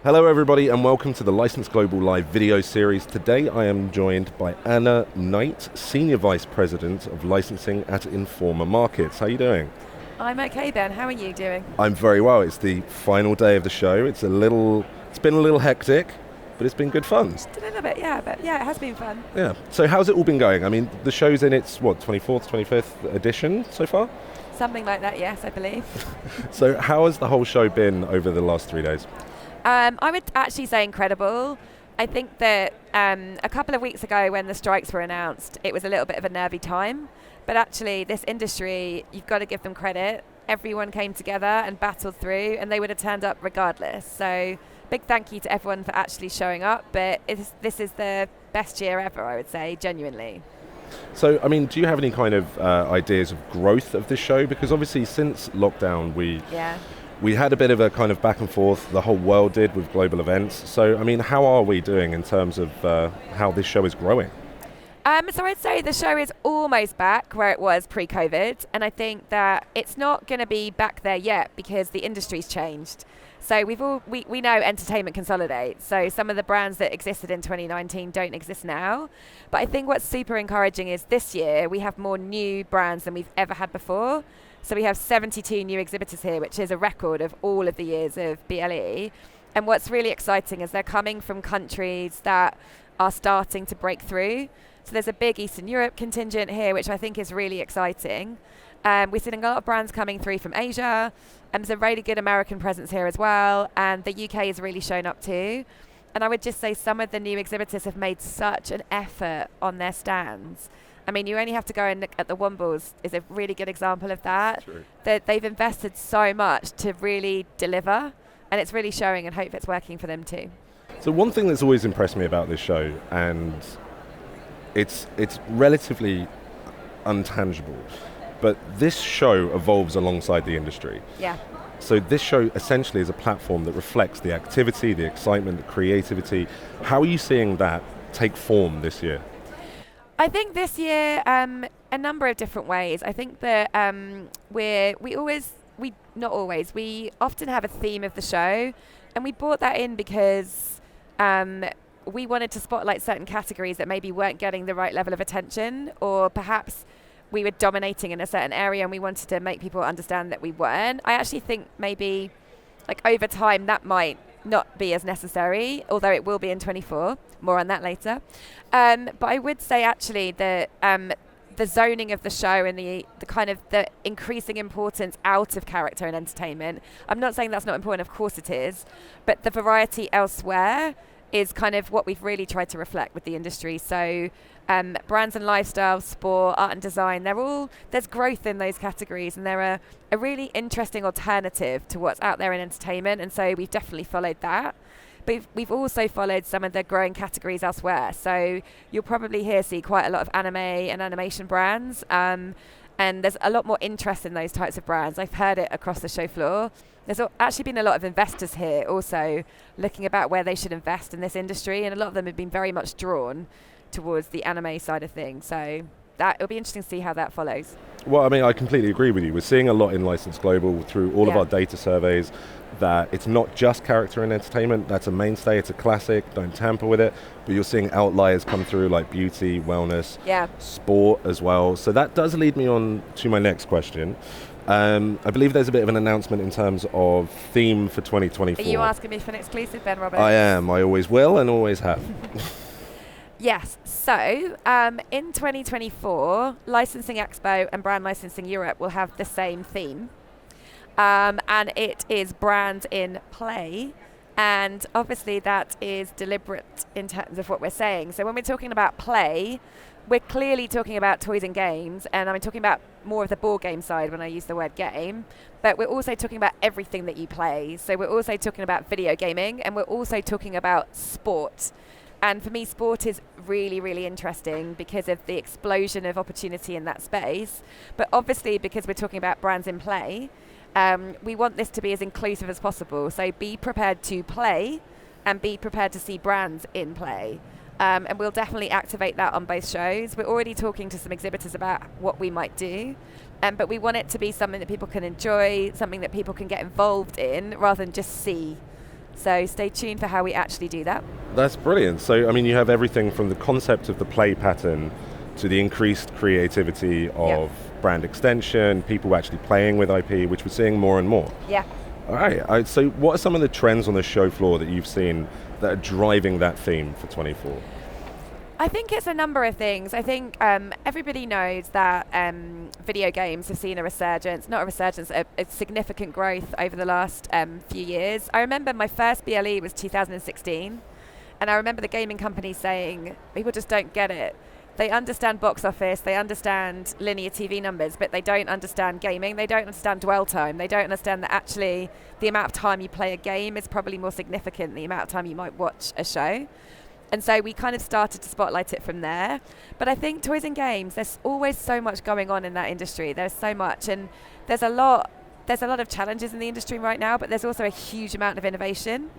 Hello everybody and welcome to the License Global Live video series. Today I am joined by Anna Knight, Senior Vice President of Licensing at Informa Markets. How are you doing? I'm okay, Ben. How are you doing? I'm very well. It's the final day of the show. It's been a little hectic, but it's been good fun. Just a little bit, yeah, but yeah, it has been fun. Yeah. So how's it all been going? I mean, the show's in its, 24th, 25th edition so far? Something like that, yes, I believe. So how has the whole show been over the last 3 days? I would actually say incredible. I think that a couple of weeks ago when the strikes were announced, it was a little bit of a nervy time. But actually, this industry, you've got to give them credit. Everyone came together and battled through, and they would have turned up regardless. So big thank you to everyone for actually showing up. But this is the best year ever, I would say, genuinely. So, I mean, do you have any kind of ideas of growth of this show? Because obviously since lockdown, we had a bit of a kind of back and forth, the whole world did, with global events. So, I mean, how are we doing in terms of how this show is growing? So I'd say the show is almost back where it was pre-COVID, and I think that it's not going to be back there yet because the industry's changed. So we know entertainment consolidates. So some of the brands that existed in 2019 don't exist now. But I think what's super encouraging is this year we have more new brands than we've ever had before. So we have 72 new exhibitors here, which is a record of all of the years of BLE. And what's really exciting is they're coming from countries that are starting to break through. So there's a big Eastern Europe contingent here, which I think is really exciting. We're seeing a lot of brands coming through from Asia, and there's a really good American presence here as well, and the UK has really shown up too. And I would just say some of the new exhibitors have made such an effort on their stands. I mean, you only have to go and look at the Wombles is a really good example of that. True. That they've invested so much to really deliver, and it's really showing, and hope it's working for them too. So one thing that's always impressed me about this show, and it's relatively untangible, but this show evolves alongside the industry. Yeah. So this show essentially is a platform that reflects the activity, the excitement, the creativity. How are you seeing that take form this year? I think this year, a number of different ways. I think that we often have a theme of the show, and we brought that in because we wanted to spotlight certain categories that maybe weren't getting the right level of attention, or perhaps we were dominating in a certain area and we wanted to make people understand that we weren't. I actually think maybe over time that might not be as necessary, although it will be in 24. More on that later. But I would say actually that the zoning of the show and the kind of the increasing importance out of character and entertainment, I'm not saying that's not important, of course it is, but the variety elsewhere is kind of what we've really tried to reflect with the industry. So brands and lifestyle, sport, art and design, there's growth in those categories, and they're a really interesting alternative to what's out there in entertainment, and so we've definitely followed that. But we've also followed some of the growing categories elsewhere. So you'll probably see quite a lot of anime and animation brands, and there's a lot more interest in those types of brands. I've heard it across the show floor. There's actually been a lot of investors here also looking about where they should invest in this industry, and a lot of them have been very much drawn towards the anime side of things. So it'll be interesting to see how that follows. Well, I mean, I completely agree with you. We're seeing a lot in License Global through all of our data surveys that it's not just character and entertainment. That's a mainstay, it's a classic, don't tamper with it. But you're seeing outliers come through like beauty, wellness, sport as well. So that does lead me on to my next question. I believe there's a bit of an announcement in terms of theme for 2024. Are you asking me for an exclusive, Ben Roberts? I am. I always will and always have. Yes. So in 2024, Licensing Expo and Brand Licensing Europe will have the same theme. And it is brand in play. And obviously that is deliberate in terms of what we're saying. So when we're talking about play, we're clearly talking about toys and games, and I'm talking about more of the board game side when I use the word game, but we're also talking about everything that you play. So we're also talking about video gaming, and we're also talking about sport. And for me, sport is really, really interesting because of the explosion of opportunity in that space. But obviously, because we're talking about brands in play, we want this to be as inclusive as possible. So be prepared to play and be prepared to see brands in play. And we'll definitely activate that on both shows. We're already talking to some exhibitors about what we might do, but we want it to be something that people can enjoy, something that people can get involved in rather than just see. So stay tuned for how we actually do that. That's brilliant. So, I mean, you have everything from the concept of the play pattern to the increased creativity of brand extension, people actually playing with IP, which we're seeing more and more. Yeah. All right. So what are some of the trends on the show floor that you've seen that are driving that theme for 24? I think it's a number of things. I think everybody knows that video games have seen a significant growth over the last few years. I remember my first BLE was 2016, and I remember the gaming companies saying, people just don't get it. They understand box office, they understand linear TV numbers, but they don't understand gaming, they don't understand dwell time, they don't understand that actually the amount of time you play a game is probably more significant than the amount of time you might watch a show. And so we kind of started to spotlight it from there. But I think toys and games, there's always so much going on in that industry. There's so much, and there's a lot of challenges in the industry right now, but there's also a huge amount of innovation.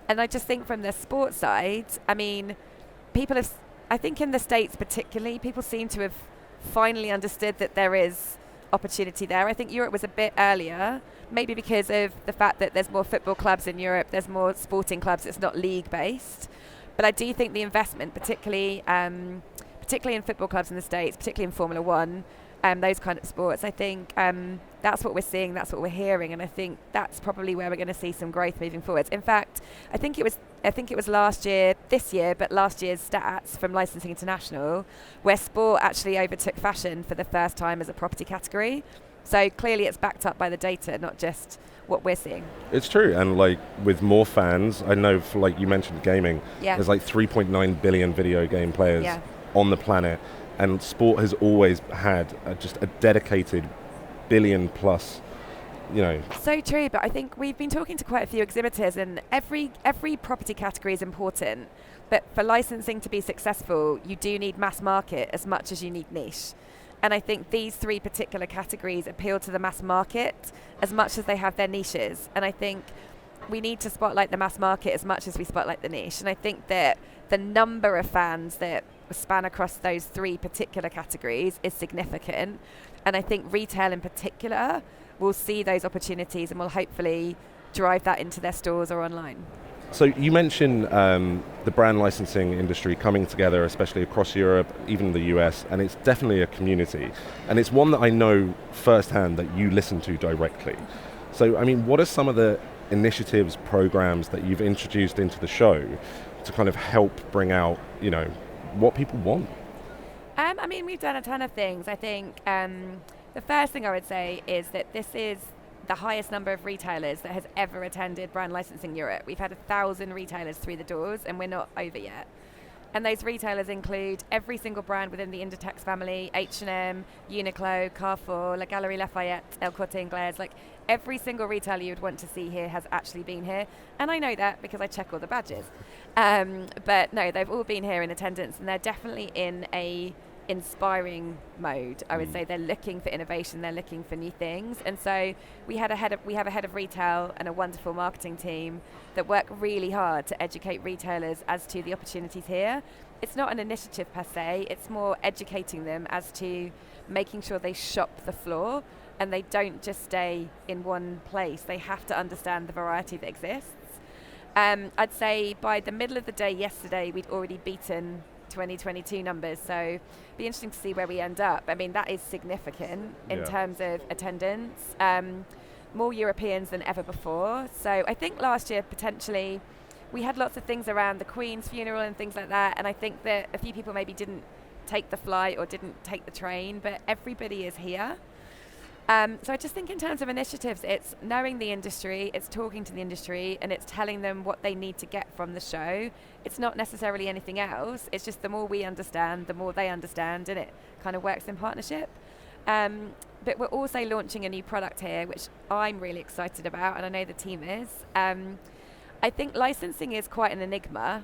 And I just think from the sports side, I mean, I think in the States particularly, people seem to have finally understood that there is opportunity there. I think Europe was a bit earlier, maybe because of the fact that there's more football clubs in Europe, there's more sporting clubs, it's not league-based. But I do think the investment, particularly in football clubs in the States, particularly in Formula One, those kind of sports, I think that's what we're seeing, that's what we're hearing, and I think that's probably where we're going to see some growth moving forwards. In fact, I think it was last year's stats from Licensing International, where sport actually overtook fashion for the first time as a property category. So clearly it's backed up by the data, not just what we're seeing. It's true, and like with more fans, I know for, like you mentioned gaming, there's like 3.9 billion video game players on the planet, and sport has always had just a dedicated billion plus, So true, but I think we've been talking to quite a few exhibitors, and every property category is important, but for licensing to be successful, you do need mass market as much as you need niche. And I think these three particular categories appeal to the mass market as much as they have their niches. And I think we need to spotlight the mass market as much as we spotlight the niche. And I think that the number of fans that span across those three particular categories is significant. And I think retail in particular will see those opportunities and will hopefully drive that into their stores or online. So you mentioned the brand licensing industry coming together, especially across Europe, even the US, and it's definitely a community. And it's one that I know firsthand that you listen to directly. So, I mean, what are some of the initiatives, programs that you've introduced into the show to kind of help bring out, what people want? I mean, we've done a ton of things. I think the first thing I would say is that this is the highest number of retailers that has ever attended Brand Licensing Europe. We've had 1,000 retailers through the doors, and we're not over yet. And those retailers include every single brand within the Inditex family: H&M, Uniqlo, Carrefour, La Galerie Lafayette, El Corte Inglés. Like every single retailer you would want to see here has actually been here. And I know that because I check all the badges. But no, they've all been here in attendance, and they're definitely in a inspiring mode. I would say they're looking for innovation, they're looking for new things. And so we have a head of retail and a wonderful marketing team that work really hard to educate retailers as to the opportunities here. It's not an initiative per se, it's more educating them as to making sure they shop the floor and they don't just stay in one place. They have to understand the variety that exists. I'd say by the middle of the day yesterday, we'd already beaten 2022 numbers, so be interesting to see where we end up. I mean, that is significant in terms of attendance. More Europeans than ever before. So I think last year potentially we had lots of things around the Queen's funeral and things like that, and I think that a few people maybe didn't take the flight or didn't take the train, but everybody is here. So I just think in terms of initiatives, it's knowing the industry, it's talking to the industry, and it's telling them what they need to get from the show. It's not necessarily anything else. It's just the more we understand, the more they understand, and it kind of works in partnership. But we're also launching a new product here, which I'm really excited about, and I know the team is. I think licensing is quite an enigma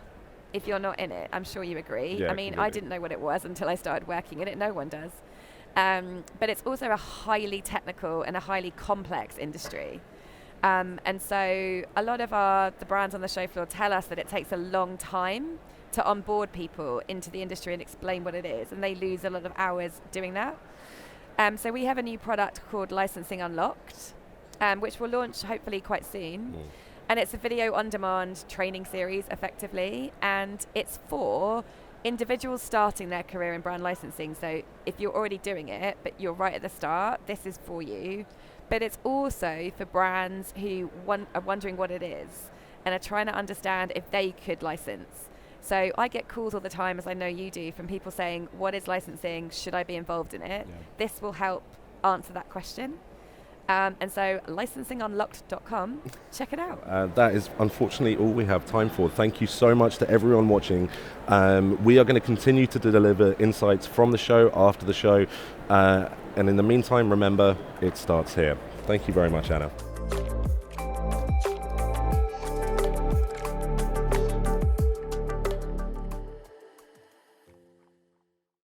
if you're not in it. I'm sure you agree. Yeah, I mean, completely. I didn't know what it was until I started working in it. No one does. But it's also a highly technical and a highly complex industry. And so a lot of the brands on the show floor tell us that it takes a long time to onboard people into the industry and explain what it is, and they lose a lot of hours doing that. So we have a new product called Licensing Unlocked, which will launch hopefully quite soon. And it's a video on demand training series effectively, and it's for individuals starting their career in brand licensing. So if you're already doing it, but you're right at the start, this is for you. But it's also for brands who are wondering what it is and are trying to understand if they could license. So I get calls all the time, as I know you do, from people saying, what is licensing? Should I be involved in it? Yeah. This will help answer that question. And so licensingunlocked.com, check it out. That is unfortunately all we have time for. Thank you so much to everyone watching. We are going to continue to deliver insights from the show, after the show. And in the meantime, remember, it starts here. Thank you very much, Anna.